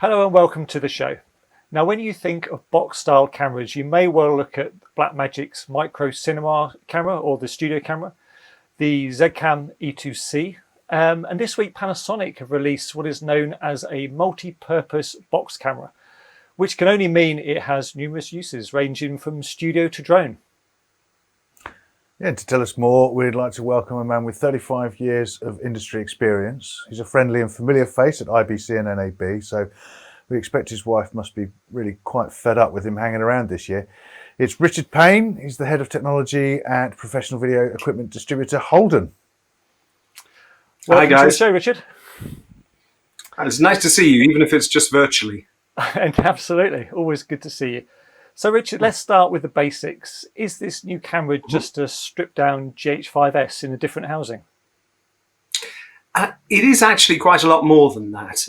Hello and welcome to the show. Now, when you think of box-style cameras, you may well look at Blackmagic's micro cinema camera or the studio camera, the Zcam E2C, and this week Panasonic have released what is known as a multi-purpose box camera, which can only mean it has numerous uses ranging from studio to drone. Yeah, to tell us more, we'd like to welcome a man with 35 years of industry experience. He's a friendly and familiar face at IBC and NAB, so we expect his wife must be really quite fed up with him hanging around this year. It's Richard Payne. He's the head of technology at professional video equipment distributor Holden. Welcome Hi guys. to the show, Richard. It's nice to see you, even if it's just virtually. And absolutely, always good to see you. So Richard, let's start with the basics. Is this new camera just a stripped down GH5S in a different housing? It is actually quite a lot more than that,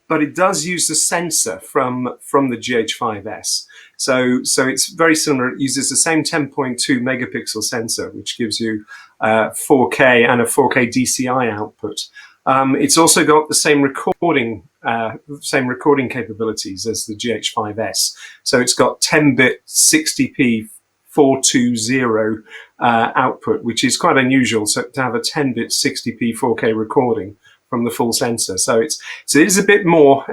but it does use the sensor from the GH5S. So it's very similar. It uses the same 10.2 megapixel sensor, which gives you 4K and a 4K DCI output. It's also got the same recording capabilities as the GH5S. So it's got 10-bit 60p 420 output, which is quite unusual. So to have a 10-bit 60p 4K recording from the full sensor. So it is a bit more.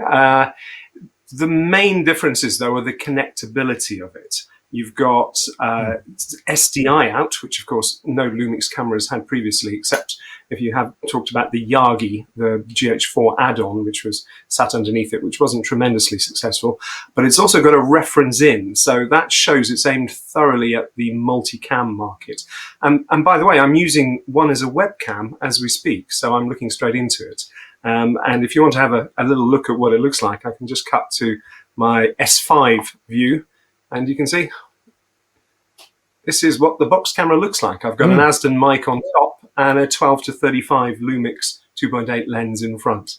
The main differences, though, are the connectability of it. You've got SDI out, which of course no Lumix cameras had previously, except if you have talked about the Yagi, the GH4 add-on, which was sat underneath it, which wasn't tremendously successful. But it's also got a reference in, so that shows it's aimed thoroughly at the multicam market. And by the way, I'm using one as a webcam as we speak, so I'm looking straight into it. And if you want to have a little look at what it looks like, I can just cut to my S5 view. And you can see, this is what the box camera looks like. I've got an Asden mic on top and a 12 to 35 Lumix 2.8 lens in front.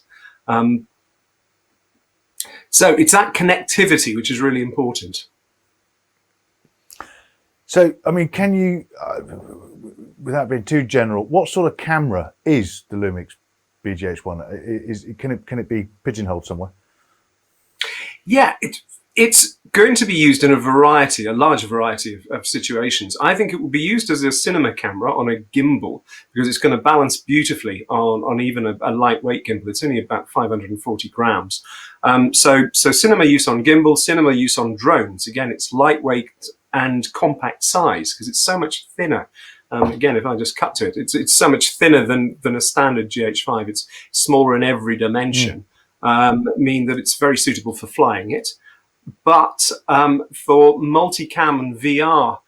So it's that connectivity which is really important. So, I mean, can you, without being too general, what sort of camera is the Lumix BGH1? Can it be pigeonholed somewhere? Yeah, it's going to be used in a large variety of situations. I think it will be used as a cinema camera on a gimbal because it's going to balance beautifully on even a lightweight gimbal. It's only about 540 grams. So cinema use on gimbal, cinema use on drones. Again, it's lightweight and compact size because it's so much thinner. Again, if I just cut to it, it's so much thinner than a standard GH5. It's smaller in every dimension, mean that it's very suitable for flying it. But for multicam and VR,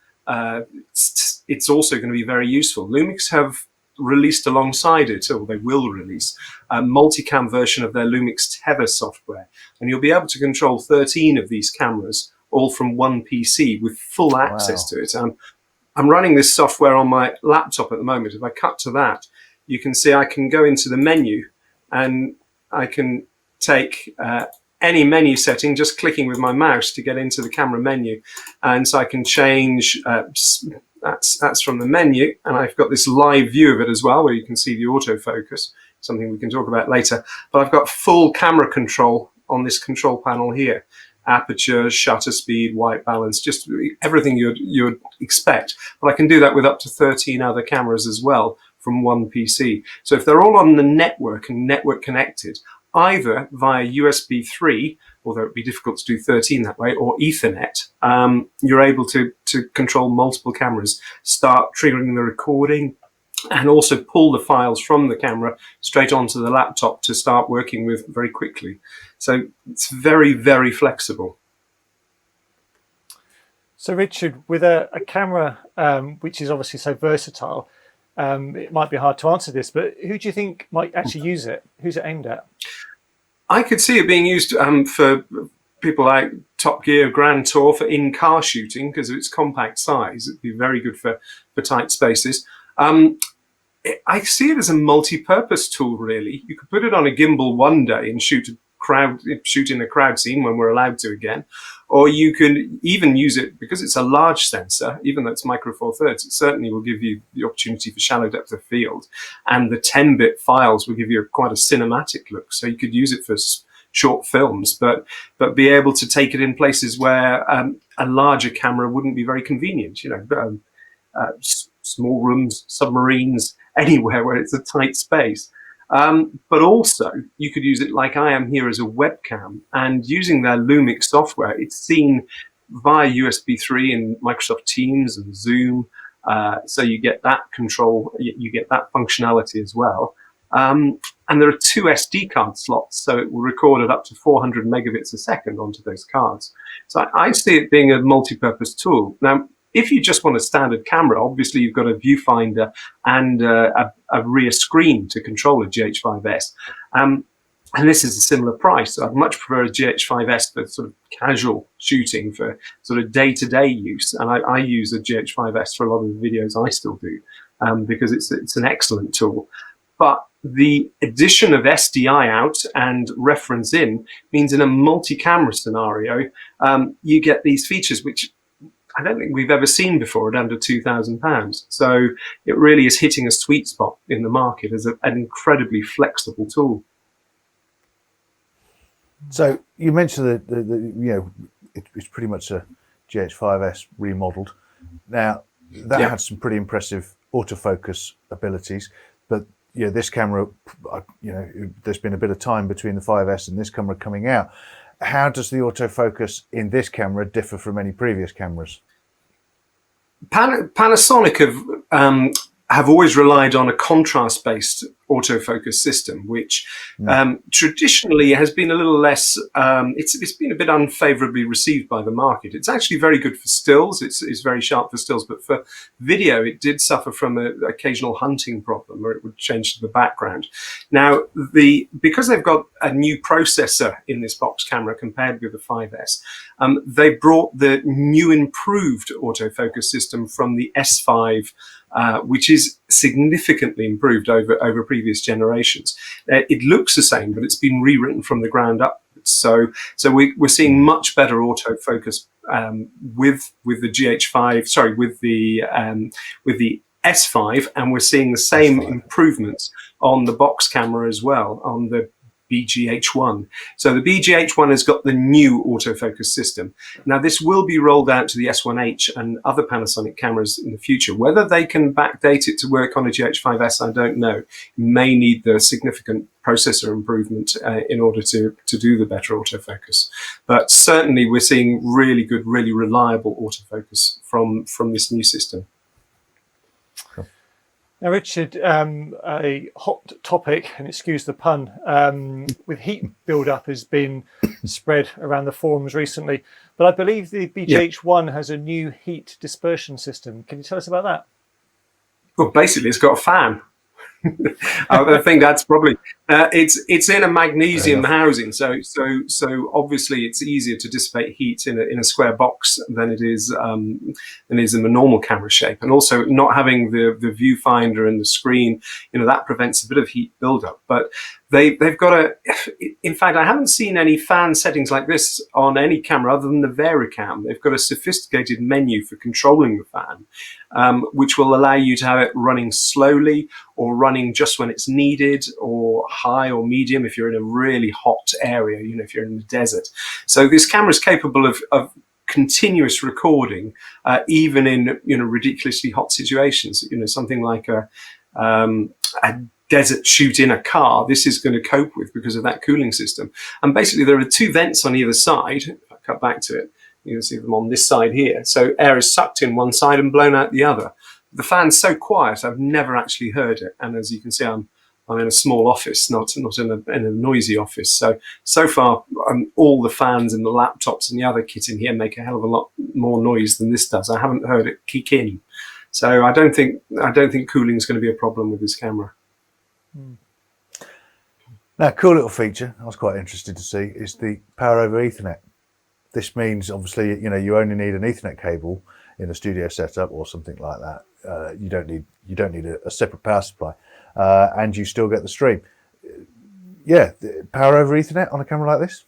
it's also going to be very useful. Lumix have released alongside it, or they will release, a multicam version of their Lumix Tether software. And you'll be able to control 13 of these cameras, all from one PC with full access to it. I'm running this software on my laptop at the moment. If I cut to that, you can see I can go into the menu and I can take any menu setting, just clicking with my mouse to get into the camera menu. And so I can change, that's from the menu. And I've got this live view of it as well, where you can see the autofocus, something we can talk about later. But I've got full camera control on this control panel here. Aperture, shutter speed, white balance, just everything you'd expect. But I can do that with up to 13 other cameras as well from one PC. So if they're all on the network and network connected, either via USB 3, although it'd be difficult to do 13 that way, or Ethernet, you're able to control multiple cameras, start triggering the recording, and also pull the files from the camera straight onto the laptop to start working with very quickly. So it's very, very flexible. So Richard, with a camera which is obviously so versatile, it might be hard to answer this, but who do you think might actually use it? Who's it aimed at? I could see it being used for people like Top Gear, Grand Tour, for in-car shooting because of its compact size. It'd be very good for tight spaces. I see it as a multi-purpose tool, really. You could put it on a gimbal one day and shoot in a crowd scene when we're allowed to again. Or you can even use it, because it's a large sensor, even though it's micro four thirds, it certainly will give you the opportunity for shallow depth of field. And the 10-bit files will give you quite a cinematic look. So you could use it for short films, but be able to take it in places where a larger camera wouldn't be very convenient. Small rooms, submarines, anywhere where it's a tight space. But also, you could use it like I am here as a webcam, and using their LUMIX software, it's seen via USB 3 in Microsoft Teams and Zoom. So you get that control, you get that functionality as well. And there are 2 SD card slots, so it will record at up to 400 megabits a second onto those cards. So I see it being a multi-purpose tool. Now, if you just want a standard camera, obviously you've got a viewfinder and a rear screen to control a GH5S. And this is a similar price. So I'd much prefer a GH5S for sort of casual shooting, for sort of day-to-day use. And I use a GH5S for a lot of the videos I still do, because it's an excellent tool. But the addition of SDI out and reference in means in a multi-camera scenario, you get these features which I don't think we've ever seen before at under £2,000. So it really is hitting a sweet spot in the market as an incredibly flexible tool. So you mentioned that it's pretty much a GH5S remodeled. Now that had some pretty impressive autofocus abilities, but this camera, there's been a bit of time between the 5S and this camera coming out. How does the autofocus in this camera differ from any previous cameras? Panasonic have always relied on a contrast-based autofocus system, which traditionally has been a little less, it's been a bit unfavorably received by the market. It's actually very good for stills. It's very sharp for stills, but for video, it did suffer from an occasional hunting problem where it would change to the background. Now, because they've got a new processor in this box camera compared with the 5S, they brought the new improved autofocus system from the S5, which is significantly improved over previous generations. It looks the same, but it's been rewritten from the ground up. So we're seeing much better autofocus with the GH5. Sorry, with the S5, and we're seeing the same improvements on the box camera as well, on the BGH1. So the BGH1 has got the new autofocus system. Now this will be rolled out to the S1H and other Panasonic cameras in the future. Whether they can backdate it to work on a GH5S, I don't know. You may need the significant processor improvement in order to do the better autofocus. But certainly we're seeing really good, really reliable autofocus from this new system. Now, Richard, a hot topic, and excuse the pun, with heat build-up has been spread around the forums recently. But I believe the BGH1 has a new heat dispersion system. Can you tell us about that? Well, basically, it's got a fan. I think that's probably it's in a magnesium housing, so obviously it's easier to dissipate heat in a square box than it is in a normal camera shape, and also not having the viewfinder and the screen, that prevents a bit of heat buildup. But they've got in fact, I haven't seen any fan settings like this on any camera other than the Vericam. They've got a sophisticated menu for controlling the fan, which will allow you to have it running slowly or running just when it's needed, or high or medium if you're in a really hot area, if you're in the desert. So this camera is capable of continuous recording, even in ridiculously hot situations. Something like a desert shoot in a car, this is going to cope with because of that cooling system. And basically there are 2 vents on either side. If I cut back to it, you can see them on this side here. So air is sucked in one side and blown out the other. The fan's so quiet, I've never actually heard it. And as you can see, I'm in a small office, not in a noisy office. So far, all the fans and the laptops and the other kit in here make a hell of a lot more noise than this does. I haven't heard it kick in. So I don't think cooling is going to be a problem with this camera. Now, a cool little feature I was quite interested to see is the power over Ethernet. This means obviously you only need an Ethernet cable in a studio setup or something like that. You don't need a separate power supply, and you still get the stream. Power over Ethernet on a camera like this.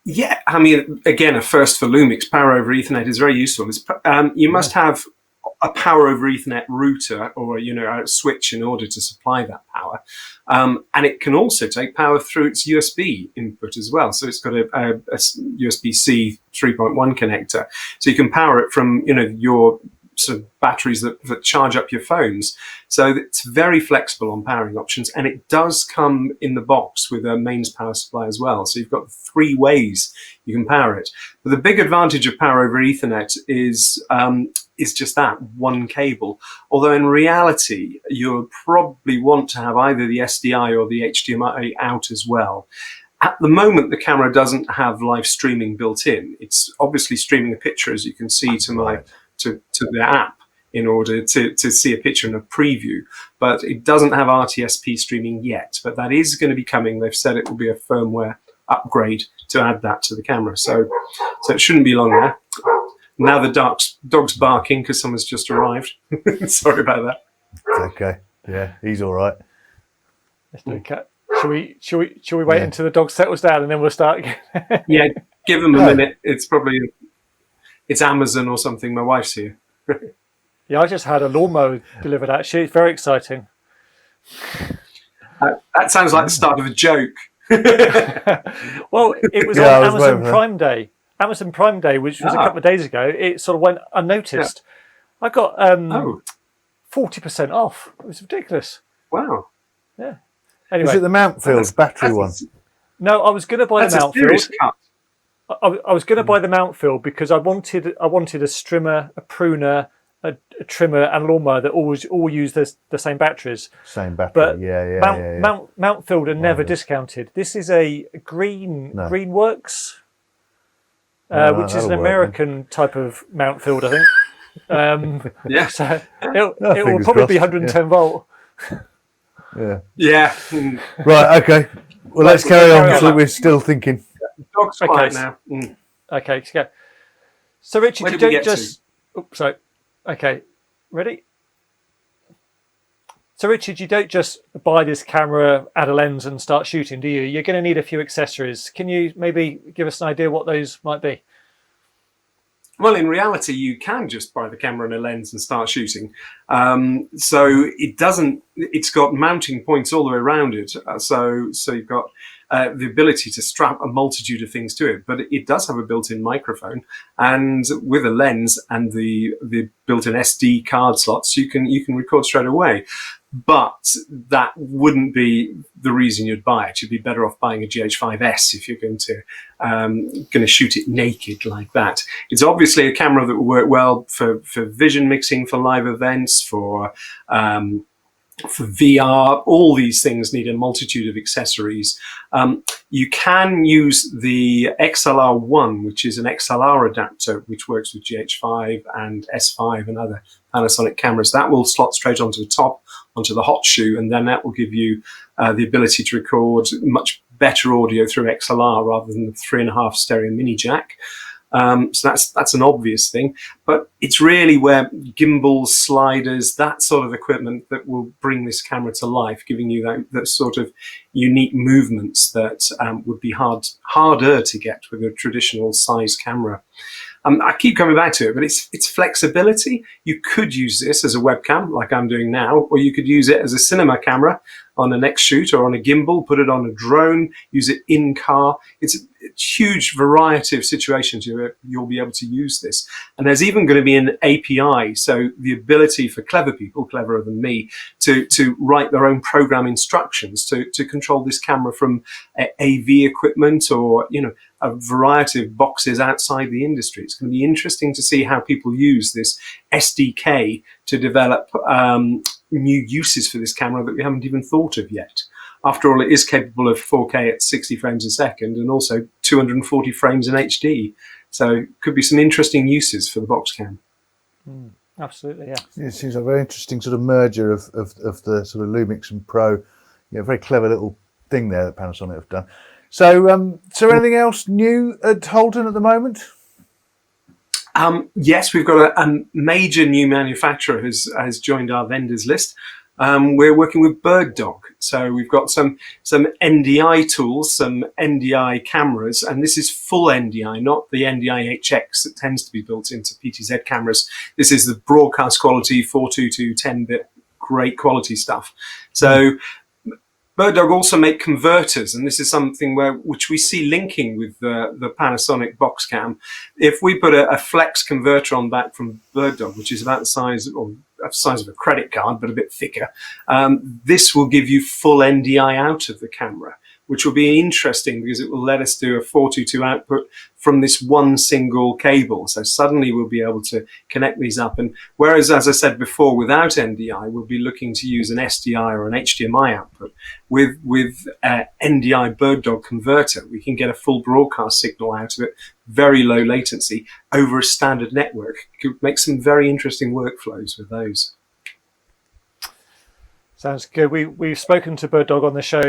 Yeah, I mean, again, a first for LUMIX. Power over Ethernet is very useful. You must have a power over Ethernet router or a switch in order to supply that power, and it can also take power through its USB input as well. So it's got a USB-C 3.1 connector, so you can power it from your sort of batteries that charge up your phones. So it's very flexible on powering options, and it does come in the box with a mains power supply as well. So you've got 3 ways you can power it. But the big advantage of power over Ethernet is just that one cable. Although in reality, you'll probably want to have either the SDI or the HDMI out as well. At the moment, the camera doesn't have live streaming built in. It's obviously streaming a picture, as you can see, to the app in order to see a picture in a preview, but it doesn't have RTSP streaming yet. But that is going to be coming. They've said it will be a firmware upgrade to add that to the camera, so it shouldn't be long now. Now the dog's barking because someone's just arrived. Sorry about that. It's okay. Yeah, he's all right. Let's do a cat. Shall we wait until the dog settles down and then we'll start again? Yeah, give him a minute. It's Amazon or something. My wife's here. Yeah, I just had a lawnmower delivered. Actually, it's very exciting. That sounds like the start of a joke. Well, it was on Amazon Prime Day. Amazon Prime Day, which was a couple of days ago, it sort of went unnoticed. Yeah. I got 40% off. It was ridiculous. Wow. Yeah. Anyway, is it the Mountfield battery one? No, I was going to buy the Mountfield. I was going to buy the Mountfield because I wanted a strimmer, a pruner, a trimmer, and a lawnmower that all use the same batteries. Same battery, but yeah. Mountfield are never discounted. This is a Greenworks, which is an American type of Mountfield, I think. Yeah. So it will probably be 110 volt. Yeah. Right. Okay. Well, let's carry on. So we're still thinking. Dog's quiet now. Okay. Let's go. So Richard, you don't just. Oops, sorry. Okay. Ready? So Richard, you don't just buy this camera, add a lens, and start shooting, do you? You're going to need a few accessories. Can you maybe give us an idea what those might be? Well, in reality, you can just buy the camera and a lens and start shooting. So it doesn't. It's got mounting points all the way around it. So you've got the ability to strap a multitude of things to it. But it does have a built-in microphone, and with a lens and the built-in SD card slots, you can record straight away. But that wouldn't be the reason you'd buy it. You'd be better off buying a GH5S if you're going to shoot it naked like that. It's obviously a camera that will work well for vision mixing, for live events, for VR. All these things need a multitude of accessories. You can use the XLR1, which is an XLR adapter, which works with GH5 and S5 and other Panasonic cameras. That will slot straight onto the top, onto the hot shoe, and then that will give you the ability to record much better audio through XLR rather than the 3.5 stereo mini jack. So that's an obvious thing, but it's really where gimbals, sliders, that sort of equipment that will bring this camera to life, giving you that sort of unique movements that would be harder to get with a traditional size camera. I keep coming back to it, but it's flexibility. You could use this as a webcam, like I'm doing now, or you could use it as a cinema camera on a next shoot or on a gimbal, put it on a drone, use it in car. It's a huge variety of situations you'll be able to use this. And there's even going to be an API, so the ability for clever people, cleverer than me, to write their own program instructions to control this camera from AV equipment or, a variety of boxes outside the industry. It's going to be interesting to see how people use this SDK to develop new uses for this camera that we haven't even thought of yet. After all, it is capable of 4K at 60 frames a second and also 240 frames in HD. So could be some interesting uses for the box cam. Absolutely, yeah. It seems a very interesting sort of merger of the sort of LUMIX and Pro. Very clever little thing there that Panasonic have done. So, anything else new at Holton at the moment? Yes, we've got a major new manufacturer has joined our vendors list. we're working with Bird Dog. So we've got some NDI tools, some NDI cameras, and this is full NDI, not the NDI HX that tends to be built into PTZ cameras. This is the broadcast quality 422 10-bit, great quality stuff. So Bird Dog also make converters, and this is something which we see linking with the Panasonic box cam. If we put a flex converter on back from Bird Dog, which is about the size of a credit card, but a bit thicker, this will give you full NDI out of the camera, which will be interesting because it will let us do a 422 output from this one single cable. So suddenly we'll be able to connect these up. And whereas, as I said before, without NDI, we'll be looking to use an SDI or an HDMI output. With NDI Bird Dog converter, we can get a full broadcast signal out of it, very low latency, over a standard network. Could make some very interesting workflows with those. Sounds good. We've spoken to Bird Dog on the show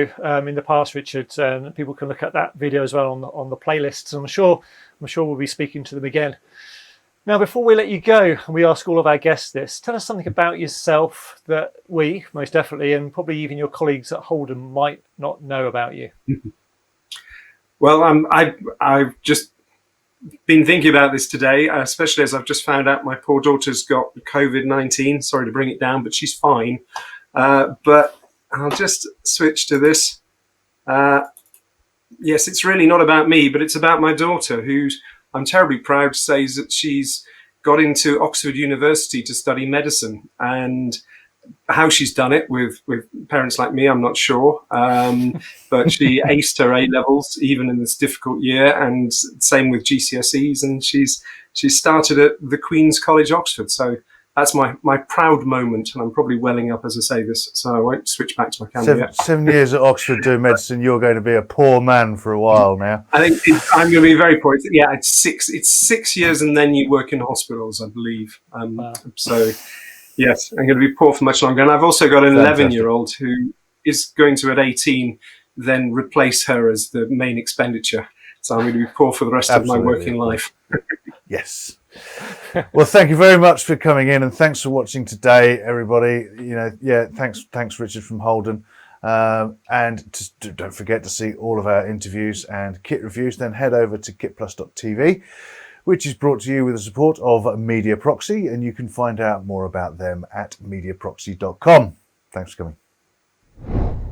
in the past, Richard, and people can look at that video as well on the playlists. I'm sure we'll be speaking to them again. Now, before we let you go, and we ask all of our guests this, tell us something about yourself that we, most definitely, and probably even your colleagues at Holden might not know about you. Well, I've just been thinking about this today, especially as I've just found out my poor daughter's got COVID-19. Sorry to bring it down, but she's fine. But I'll just switch to this. Yes, it's really not about me, but it's about my daughter, who I'm terribly proud to say that she's got into Oxford University to study medicine. And how she's done it with parents like me, I'm not sure. But she aced her A-levels even in this difficult year, and same with GCSEs. And she's started at the Queen's College, Oxford. So that's my proud moment, and I'm probably welling up as I say this, so I won't switch back to my camera yet. 7 years at Oxford doing medicine, you're going to be a poor man for a while now. I think I'm going to be very poor. Yeah, it's 6 years, and then you work in hospitals, I believe. Wow. So, yes, I'm going to be poor for much longer. And I've also got an 11-year-old who is going to, at 18, then replace her as the main expenditure. So I'm going to be poor for the rest of my working life. Yes. Well, thank you very much for coming in, and thanks for watching today, everybody. Thanks, Richard from Holden. And don't forget to see all of our interviews and kit reviews. Then head over to KitPlus TV, which is brought to you with the support of Mediaproxy, and you can find out more about them at mediaproxy.com. Thanks for coming.